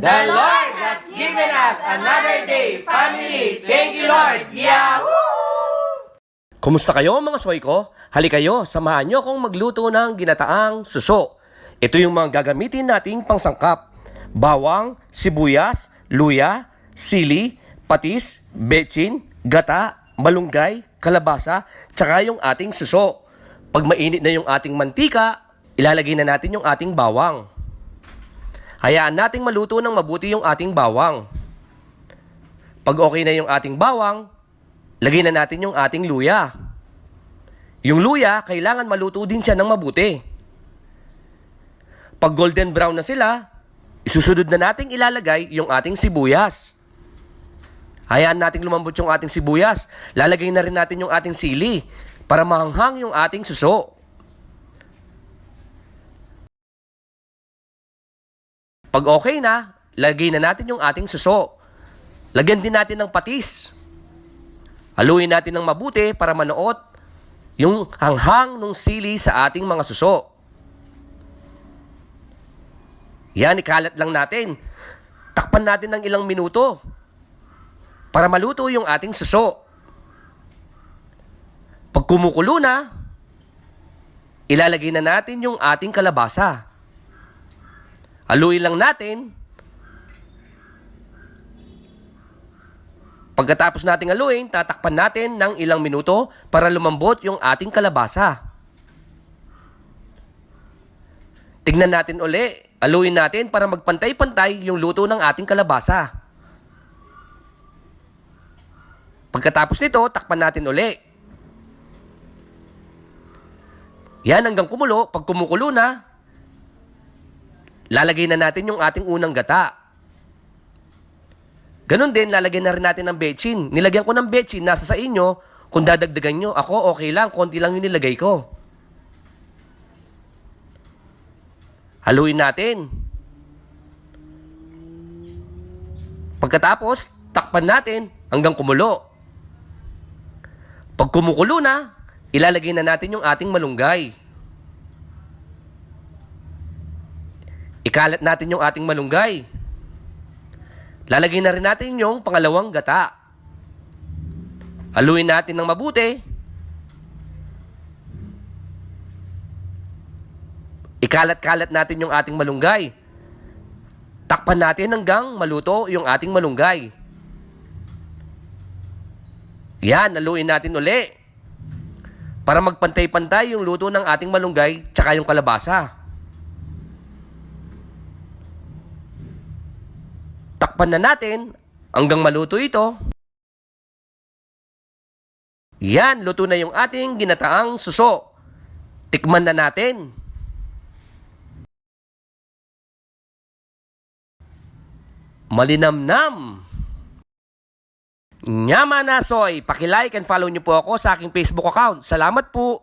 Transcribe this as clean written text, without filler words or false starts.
The Lord has given us another day, family. Thank you, Lord. Yahoo! Kumusta kayo mga soy ko? Halika kayo, samahan nyo akong magluto ng ginataang suso. Ito yung mga gagamitin nating pangsangkap. Bawang, sibuyas, luya, sili, patis, betchin, gata, malunggay, kalabasa, tsaka yung ating suso. Pag mainit na yung ating mantika, ilalagay na natin yung ating bawang. Hayaan nating maluto ng mabuti yung ating bawang. Pag okay na yung ating bawang, lagay na natin yung ating luya. Yung luya, kailangan maluto din siya ng mabuti. Pag golden brown na sila, isusunod na nating ilalagay yung ating sibuyas. Hayaan nating lumambot yung ating sibuyas. Lalagay na rin natin yung ating sili para mahanghang yung ating suso. Pag okay na, lagay na natin yung ating suso. Lagyan din natin ng patis. Haluin natin ng mabuti para manuot yung hanghang ng sili sa ating mga suso. Yan, ikalat lang natin. Takpan natin ng ilang minuto para maluto yung ating suso. Pag kumukulo na, ilalagay na natin yung ating kalabasa. Haluin lang natin. Pagkatapos nating haluin, tatakpan natin ng ilang minuto para lumambot yung ating kalabasa. Tignan natin uli. Haluin natin para magpantay-pantay yung luto ng ating kalabasa. Pagkatapos nito, takpan natin uli. Yan hanggang kumulo. Pag kumukulo na, lalagay na natin yung ating unang gata. Ganon din, lalagyan na rin natin ng betchin. Nilagyan ko ng betchin, nasa sa inyo. Kung dadagdagan nyo, ako okay lang, konti lang yung nilagay ko. Haluin natin. Pagkatapos, takpan natin hanggang kumulo. Pag kumukulo na, ilalagay na natin yung ating malunggay. Ikalat natin yung ating malunggay. Lalagay na rin natin yung pangalawang gata. Haluin natin ng mabuti. Ikalat-kalat natin yung ating malunggay. Takpan natin hanggang maluto yung ating malunggay. Yan, haluin natin uli. Para magpantay-pantay yung luto ng ating malunggay tsaka yung kalabasa. Takpan na natin hanggang maluto ito. Yan, luto na yung ating ginataang suso. Tikman na natin. Malinamnam. Nyama na soy. Paki-like and follow niyo po ako sa aking Facebook account. Salamat po.